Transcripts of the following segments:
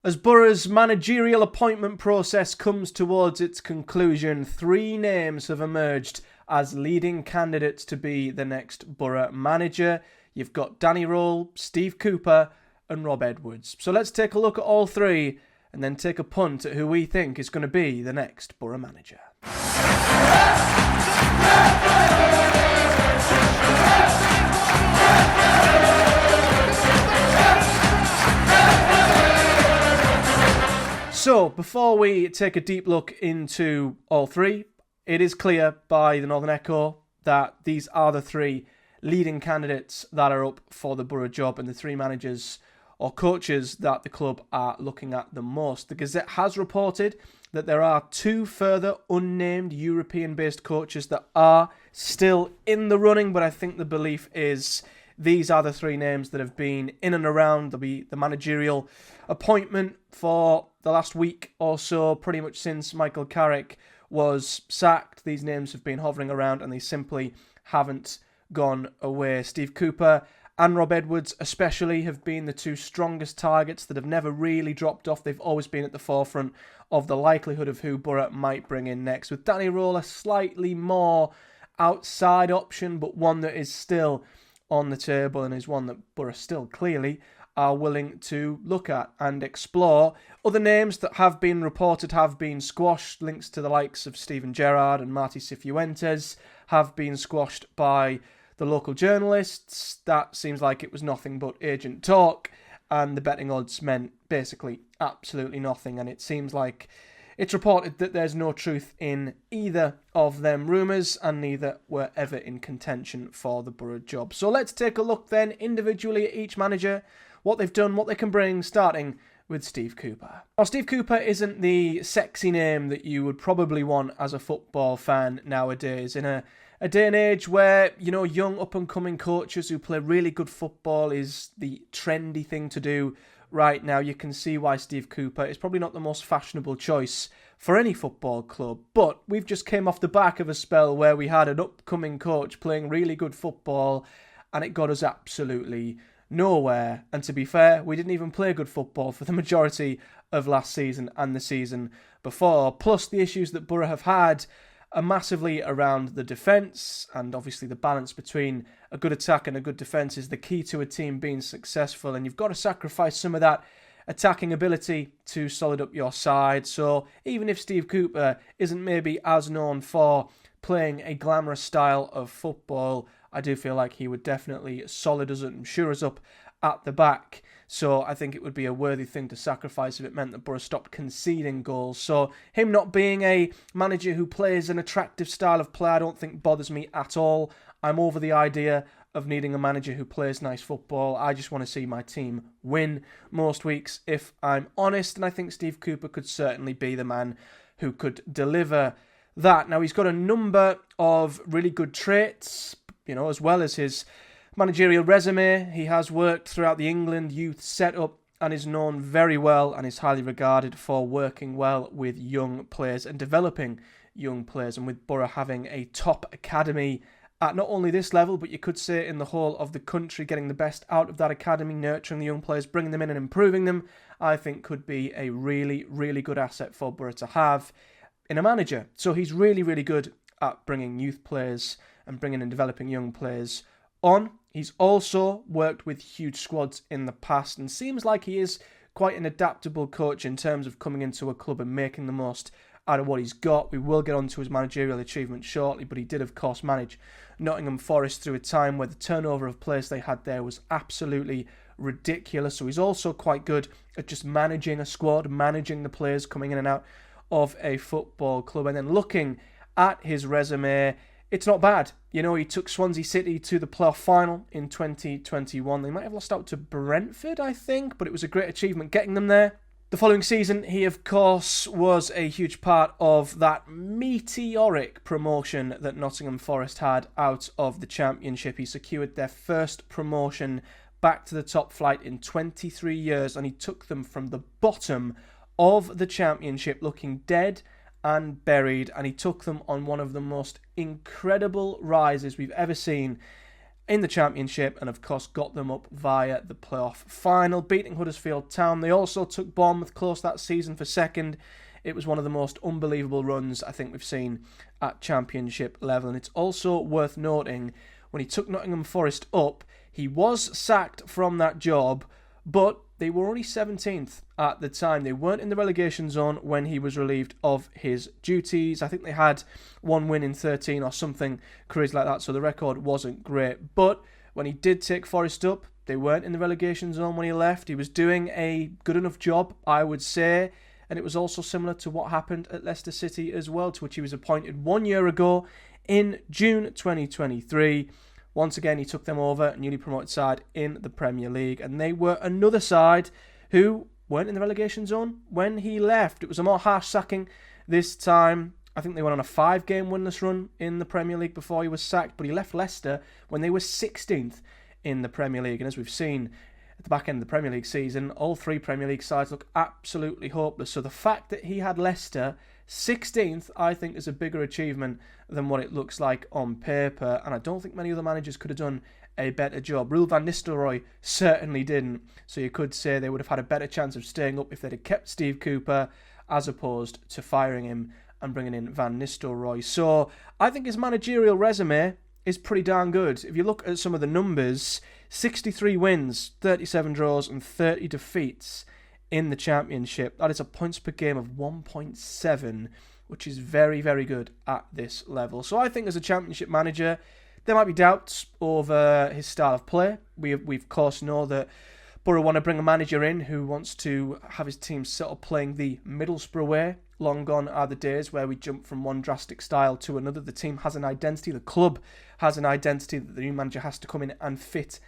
As Borough's managerial appointment process comes towards its conclusion, 3 names have emerged as leading candidates to be the next Boro manager. You've got Danny Rohl, Steve Cooper and Rob Edwards. So let's take a look at all 3 and then take a punt at who we think is going to be the next Boro manager. So, before we take a deep look into all 3, it is clear by the Northern Echo that these are the 3 leading candidates that are up for the Boro job and the 3 managers or coaches that the club are looking at the most. The Gazette has reported that there are 2 further unnamed European-based coaches that are still in the running, but I think the belief is these are the 3 names that have been in and around the managerial appointment for the last week or so, pretty much since Michael Carrick was sacked. These names have been hovering around and they simply haven't gone away. Steve Cooper and Rob Edwards especially have been the 2 strongest targets that have never really dropped off. They've always been at the forefront of the likelihood of who Boro might bring in next. With Danny Rohl a slightly more outside option, but one that is still on the table and is one that Boro still clearly are willing to look at and explore. Other names that have been reported have been squashed. Links to the likes of Steven Gerrard and Marty Cifuentes have been squashed by the local journalists. That seems like it was nothing but agent talk, and the betting odds meant basically absolutely nothing, and it seems like it's reported that there's no truth in either of them rumours, and neither were ever in contention for the Boro job. So let's take a look then individually at each manager, what they've done, what they can bring, starting with Steve Cooper. Now, Steve Cooper isn't the sexy name that you would probably want as a football fan nowadays. In a day and age where, young up-and-coming coaches who play really good football is the trendy thing to do right now, you can see why Steve Cooper is probably not the most fashionable choice for any football club. But we've just came off the back of a spell where we had an upcoming coach playing really good football, and it got us absolutely nowhere. And to be fair, we didn't even play good football for the majority of last season and the season before. Plus, the issues that Boro have had are massively around the defence, and obviously the balance between a good attack and a good defence is the key to a team being successful, and you've got to sacrifice some of that attacking ability to solid up your side. So even if Steve Cooper isn't maybe as known for playing a glamorous style of football, I do feel like he would definitely solid us and sure us up at the back. So I think it would be a worthy thing to sacrifice if it meant that Boro stopped conceding goals. So him not being a manager who plays an attractive style of play, I don't think bothers me at all. I'm over the idea of needing a manager who plays nice football. I just want to see my team win most weeks, if I'm honest. And I think Steve Cooper could certainly be the man who could deliver that. Now, he's got a number of really good traits, as well as his managerial resume. He has worked throughout the England youth setup and is known very well and is highly regarded for working well with young players and developing young players. And with Boro having a top academy at not only this level, but you could say in the whole of the country, getting the best out of that academy, nurturing the young players, bringing them in and improving them, I think could be a really, really good asset for Boro to have in a manager. So he's really, really good at bringing youth players and bringing and developing young players on. He's also worked with huge squads in the past and seems like he is quite an adaptable coach in terms of coming into a club and making the most out of what he's got. We will get onto his managerial achievements shortly, but he did, of course, manage Nottingham Forest through a time where the turnover of players they had there was absolutely ridiculous. So he's also quite good at just managing a squad, managing the players coming in and out of a football club. And then looking at his resume, it's not bad. He took Swansea City to the playoff final in 2021. They might have lost out to Brentford, I think, but it was a great achievement getting them there. The following season, he, of course, was a huge part of that meteoric promotion that Nottingham Forest had out of the Championship. He secured their first promotion back to the top flight in 23 years, and he took them from the bottom of the Championship looking dead and buried, and he took them on one of the most incredible rises we've ever seen in the Championship and, of course, got them up via the playoff final, beating Huddersfield Town. They also took Bournemouth close that season for second. It was one of the most unbelievable runs I think we've seen at Championship level. And it's also worth noting, when he took Nottingham Forest up, he was sacked from that job, but they were only 17th at the time. They weren't in the relegation zone when he was relieved of his duties. I think they had 1 win in 13 or something crazy like that, so the record wasn't great. But when he did take Forest up, they weren't in the relegation zone when he left. He was doing a good enough job, I would say. And it was also similar to what happened at Leicester City as well, to which he was appointed 1 year ago in June 2023. Once again, he took them over, newly promoted side in the Premier League. And they were another side who weren't in the relegation zone when he left. It was a more harsh sacking this time. I think they went on a 5-game winless run in the Premier League before he was sacked. But he left Leicester when they were 16th in the Premier League. And as we've seen at the back end of the Premier League season, all 3 Premier League sides look absolutely hopeless. So the fact that he had Leicester 16th, I think, is a bigger achievement than what it looks like on paper. And I don't think many other managers could have done a better job. Ruud van Nistelrooy certainly didn't. So you could say they would have had a better chance of staying up if they'd have kept Steve Cooper as opposed to firing him and bringing in Van Nistelrooy. So I think his managerial resume is pretty darn good. If you look at some of the numbers, 63 wins, 37 draws and 30 defeats in the Championship. That is a points per game of 1.7, which is very, very good at this level. So I think as a Championship manager, there might be doubts over his style of play. We of course know that Boro want to bring a manager in who wants to have his team set up playing the Middlesbrough way. Long gone are the days where we jump from one drastic style to another. The team has an identity, the club has an identity that the new manager has to come in and fit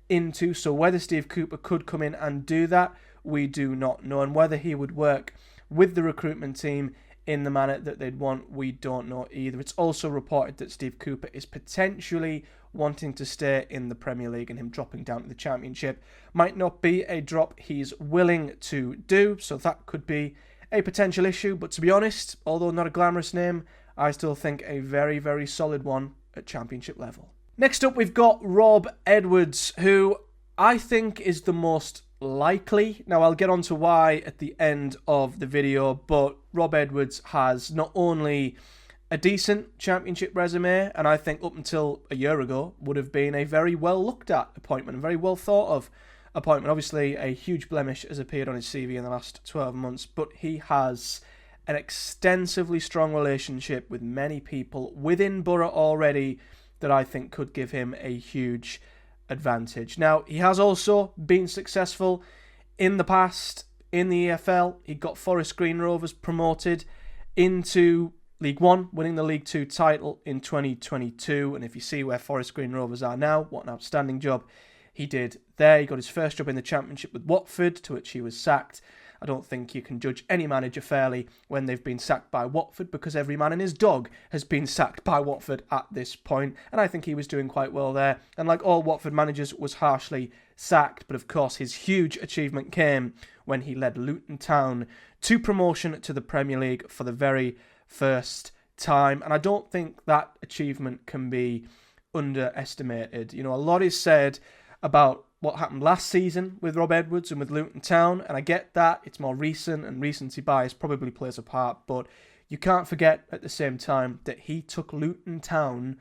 into. So whether Steve Cooper could come in and do that, we do not know. And whether he would work with the recruitment team in the manner that they'd want, we don't know either. It's also reported that Steve Cooper is potentially wanting to stay in the Premier League, and him dropping down to the Championship might not be a drop he's willing to do. So that could be a potential issue. But to be honest, although not a glamorous name, I still think a very, very solid one at Championship level. Next up, we've got Rob Edwards, who I think is the most likely. Now, I'll get on to why at the end of the video, but Rob Edwards has not only a decent Championship resume, and I think up until a year ago would have been a very well looked at appointment, a very well thought of appointment. Obviously, a huge blemish has appeared on his CV in the last 12 months, but he has an extensively strong relationship with many people within Boro already that I think could give him a huge advantage. Now, he has also been successful in the past in the EFL. He got Forest Green Rovers promoted into League One, winning the League Two title in 2022. And if you see where Forest Green Rovers are now, what an outstanding job he did there. He got his first job in the Championship with Watford, to which he was sacked. I don't think you can judge any manager fairly when they've been sacked by Watford, because every man and his dog has been sacked by Watford at this point. And I think he was doing quite well there. And like all Watford managers, was harshly sacked. But of course, his huge achievement came when he led Luton Town to promotion to the Premier League for the very first time. And I don't think that achievement can be underestimated. You know, a lot is said about what happened last season with Rob Edwards and with Luton Town, and I get that it's more recent and recency bias probably plays a part, but you can't forget at the same time that he took Luton Town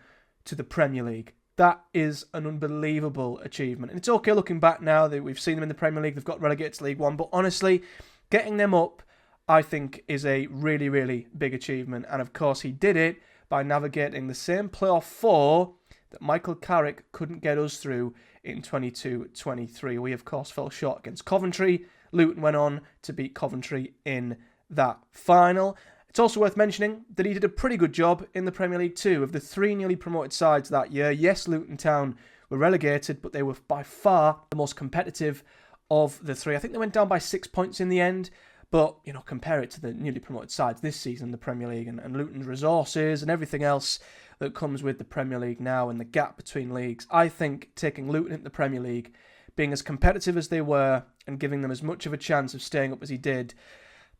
to the Premier League. That is an unbelievable achievement, and it's okay looking back now that we've seen them in the Premier League, they've got relegated to League One, but honestly, getting them up, I think, is a really, really big achievement. And of course, he did it by navigating the same playoff four that Michael Carrick couldn't get us through in 22-23. We, of course, fell short against Coventry. Luton went on to beat Coventry in that final. It's also worth mentioning that he did a pretty good job in the Premier League too. Of the 3 newly promoted sides that year, yes, Luton Town were relegated, but they were by far the most competitive of the 3. I think they went down by 6 points in the end. But, you know, compare it to the newly promoted sides this season, the Premier League, and Luton's resources and everything else that comes with the Premier League now and the gap between leagues. I think taking Luton into the Premier League, being as competitive as they were and giving them as much of a chance of staying up as he did,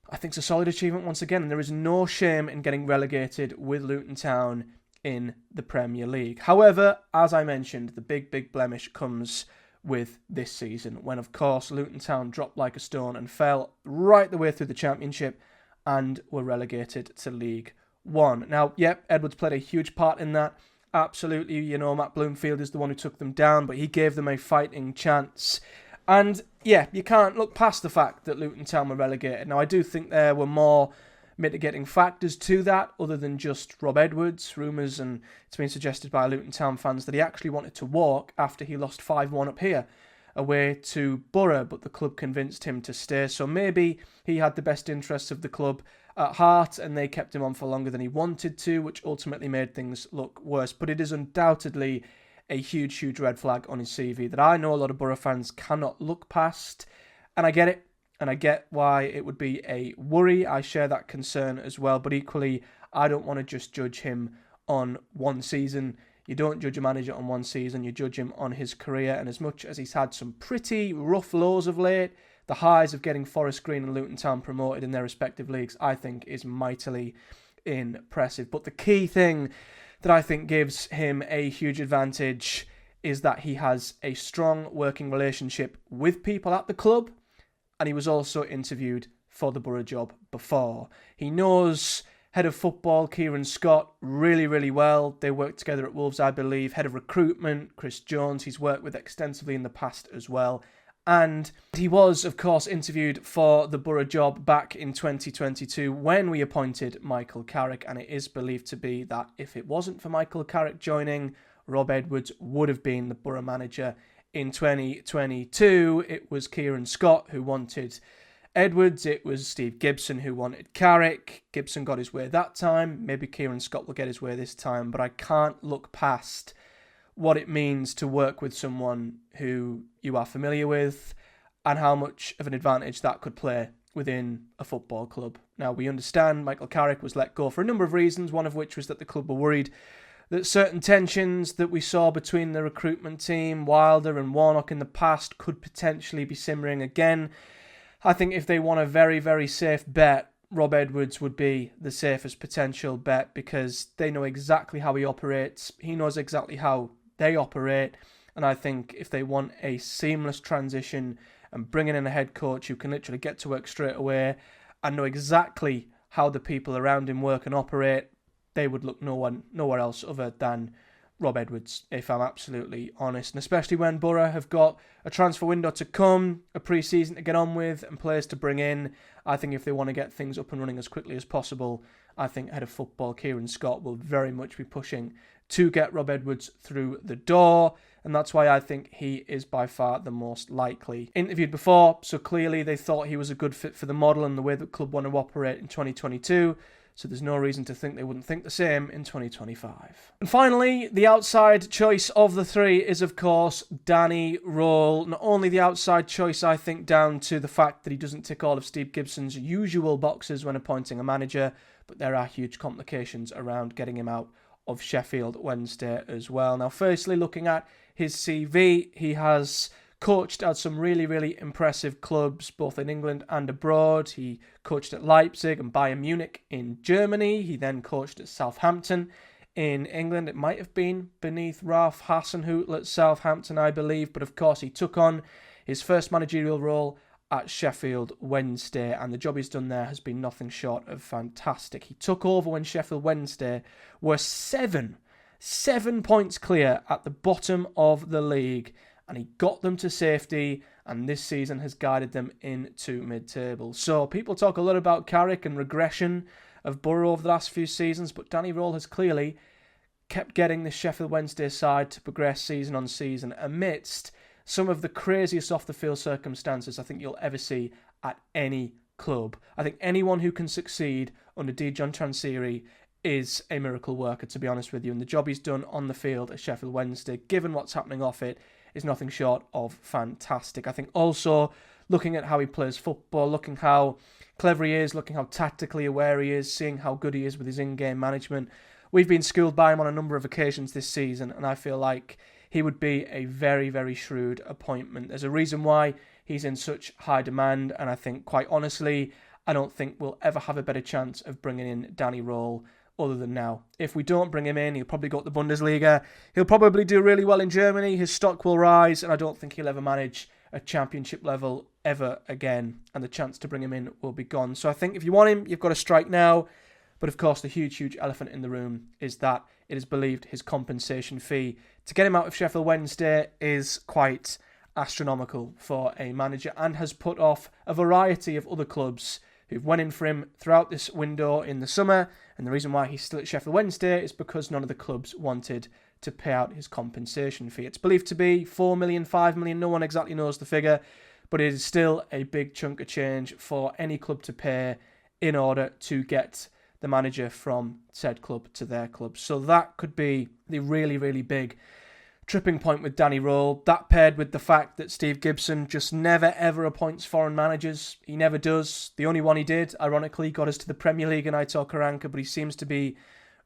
I think it's a solid achievement once again. And there is no shame in getting relegated with Luton Town in the Premier League. However, as I mentioned, the big blemish comes with this season, when of course Luton Town dropped like a stone and fell right the way through the Championship and were relegated to League One. Now, yep, Edwards played a huge part in that. Absolutely, Matt Bloomfield is the one who took them down, but he gave them a fighting chance. And yeah, you can't look past the fact that Luton Town were relegated. Now, I do think there were more mitigating factors to that other than just Rob Edwards. Rumours, and it's been suggested by Luton Town fans, that he actually wanted to walk after he lost 5-1 up here away to Boro, but the club convinced him to stay. So maybe he had the best interests of the club at heart and they kept him on for longer than he wanted to, which ultimately made things look worse. But it is undoubtedly a huge red flag on his CV that I know a lot of Boro fans cannot look past. And I get it. And I get why it would be a worry. I share that concern as well. But equally, I don't want to just judge him on one season. You don't judge a manager on one season. You judge him on his career. And as much as he's had some pretty rough lows of late, the highs of getting Forest Green and Luton Town promoted in their respective leagues, I think, is mightily impressive. But the key thing that I think gives him a huge advantage is that he has a strong working relationship with people at the club. And he was also interviewed for the Boro job before. He knows head of football, Kieran Scott, really well. They worked together at Wolves, I believe. Head of recruitment, Chris Jones, he's worked with extensively in the past as well. And he was, of course, interviewed for the Boro job back in 2022 when we appointed Michael Carrick. And it is believed to be that if it wasn't for Michael Carrick joining, Rob Edwards would have been the Boro manager. In 2022, it was Kieran Scott who wanted Edwards. It was Steve Gibson who wanted Carrick. Gibson got his way that time. Maybe Kieran Scott will get his way this time. But I can't look past what it means to work with someone who you are familiar with and how much of an advantage that could play within a football club. Now, we understand Michael Carrick was let go for a number of reasons, one of which was that the club were worried that certain tensions that we saw between the recruitment team, Wilder and Warnock in the past, could potentially be simmering again. I think if they want a very safe bet, Rob Edwards would be the safest potential bet because they know exactly how he operates. He knows exactly how they operate. And I think if they want a seamless transition and bringing in a head coach who can literally get to work straight away and know exactly how the people around him work and operate, they would look nowhere else other than Rob Edwards, if I'm absolutely honest. And especially when Boro have got a transfer window to come, a pre-season to get on with, and players to bring in. I think if they want to get things up and running as quickly as possible, I think head of football Kieran Scott will very much be pushing to get Rob Edwards through the door. And that's why I think he is by far the most likely. Interviewed before, so clearly they thought he was a good fit for the model and the way that the club want to operate in 2022. So there's no reason to think they wouldn't think the same in 2025. And finally, the outside choice of the three is, of course, Danny Rohl. Not only the outside choice, I think, down to the fact that he doesn't tick all of Steve Gibson's usual boxes when appointing a manager, but there are huge complications around getting him out of Sheffield Wednesday as well. Now, firstly, looking at his CV, he has coached at some really impressive clubs, both in England and abroad. He coached at Leipzig and Bayern Munich in Germany. He then coached at Southampton in England. It might have been beneath Ralph Hasenhüttl at Southampton, I believe. But of course, he took on his first managerial role at Sheffield Wednesday, and the job he's done there has been nothing short of fantastic. He took over when Sheffield Wednesday were seven points clear at the bottom of the league, and he got them to safety, and this season has guided them into mid-table. So people talk a lot about Carrick and regression of Boro over the last few seasons, but Danny Rohl has clearly kept getting the Sheffield Wednesday side to progress season on season amidst some of the craziest off-the-field circumstances I think you'll ever see at any club. I think anyone who can succeed under Dijon Transiri is a miracle worker, to be honest with you, and the job he's done on the field at Sheffield Wednesday, given what's happening off it, is nothing short of fantastic. I think also looking at how he plays football, looking how clever he is, looking how tactically aware he is, seeing how good he is with his in-game management. We've been schooled by him on a number of occasions this season, and I feel like he would be a very shrewd appointment. There's a reason why he's in such high demand, and I think, quite honestly, I don't think we'll ever have a better chance of bringing in Danny Rohl other than now. If we don't bring him in, he'll probably go to the Bundesliga. He'll probably do really well in Germany. His stock will rise, and I don't think he'll ever manage a championship level ever again, and the chance to bring him in will be gone. So I think if you want him, you've got to strike now. But of course, the huge elephant in the room is that it is believed his compensation fee to get him out of Sheffield Wednesday is quite astronomical for a manager, and has put off a variety of other clubs who've went in for him throughout this window in the summer. And the reason why he's still at Sheffield Wednesday is because none of the clubs wanted to pay out his compensation fee. It's believed to be 4 million, 5 million, no one exactly knows the figure, but it is still a big chunk of change for any club to pay in order to get the manager from said club to their club. So that could be the really big tripping point with Danny Rohl. That paired with the fact that Steve Gibson just never ever appoints foreign managers. He never does. The only one he did, ironically, got us to the Premier League in Aitor Karanka, but he seems to be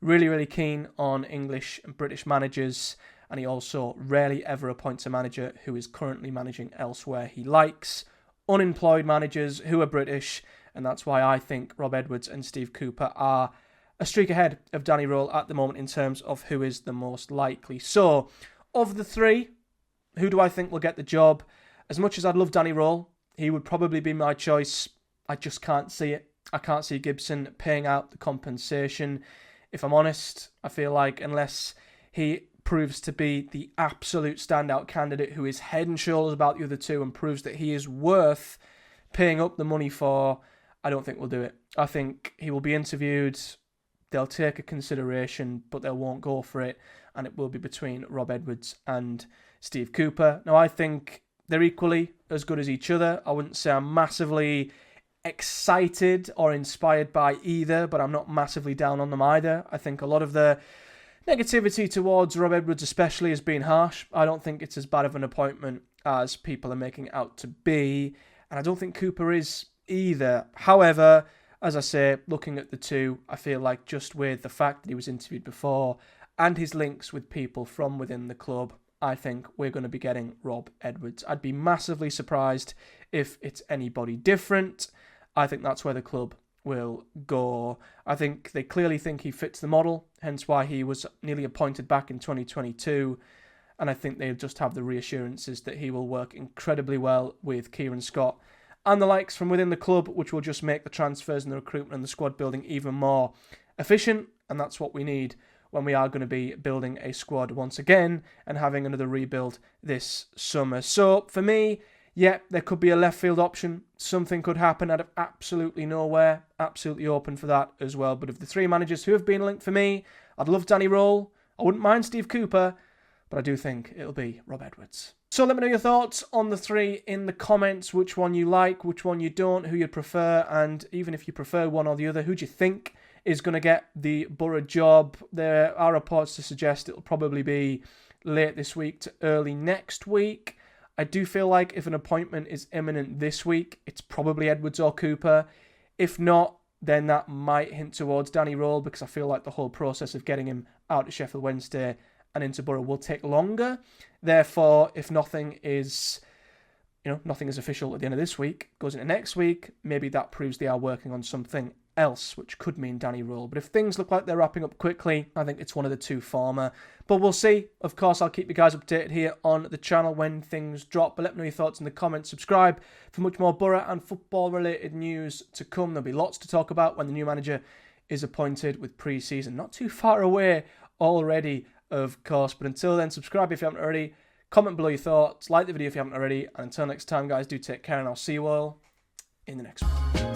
really keen on English and British managers, and he also rarely ever appoints a manager who is currently managing elsewhere. He likes unemployed managers who are British, and that's why I think Rob Edwards and Steve Cooper are a streak ahead of Danny Rohl at the moment in terms of who is the most likely. So, of the three, who do I think will get the job? As much as I'd love Danny Rohl, he would probably be my choice. I just can't see it. I can't see Gibson paying out the compensation. If I'm honest, I feel like unless he proves to be the absolute standout candidate who is head and shoulders about the other two and proves that he is worth paying up the money for, I don't think we'll do it. I think he will be interviewed, they'll take a consideration, but they won't go for it, and it will be between Rob Edwards and Steve Cooper. Now, I think they're equally as good as each other. I wouldn't say I'm massively excited or inspired by either, but I'm not massively down on them either. I think a lot of the negativity towards Rob Edwards especially has been harsh. I don't think it's as bad of an appointment as people are making it out to be, and I don't think Cooper is either. However, as I say, looking at the two, I feel like just with the fact that he was interviewed before and his links with people from within the club, I think we're going to be getting Rob Edwards. I'd be massively surprised if it's anybody different. I think that's where the club will go. I think they clearly think he fits the model, hence why he was nearly appointed back in 2022. And I think they just have the reassurances that he will work incredibly well with Kieran Scott and the likes from within the club, which will just make the transfers and the recruitment and the squad building even more efficient. And that's what we need when we are going to be building a squad once again and having another rebuild this summer. So for me, yeah, there could be a left field option. Something could happen out of absolutely nowhere. Absolutely open for that as well. But of the three managers who have been linked for me, I'd love Danny Rohl. I wouldn't mind Steve Cooper, but I do think it'll be Rob Edwards. So let me know your thoughts on the three in the comments. Which one you like, which one you don't, who you prefer, and even if you prefer one or the other, who do you think is going to get the Boro job? There are reports to suggest it'll probably be late this week to early next week. I do feel like if an appointment is imminent this week, it's probably Edwards or Cooper. If not, then that might hint towards Danny Rohl, because I feel like the whole process of getting him out of Sheffield Wednesday and into Boro will take longer. Therefore, if nothing is official at the end of this week, goes into next week, maybe that proves they are working on something else, which could mean Danny Rohl. But if things look like they're wrapping up quickly, I think it's one of the two former. But we'll see. Of course, I'll keep you guys updated here on the channel when things drop. But let me know your thoughts in the comments. Subscribe for much more Boro and football-related news to come. There'll be lots to talk about when the new manager is appointed, with pre-season not too far away already, of course. But until then, subscribe if you haven't already. Comment below your thoughts. Like the video if you haven't already. And until next time, guys, do take care, and I'll see you all in the next one.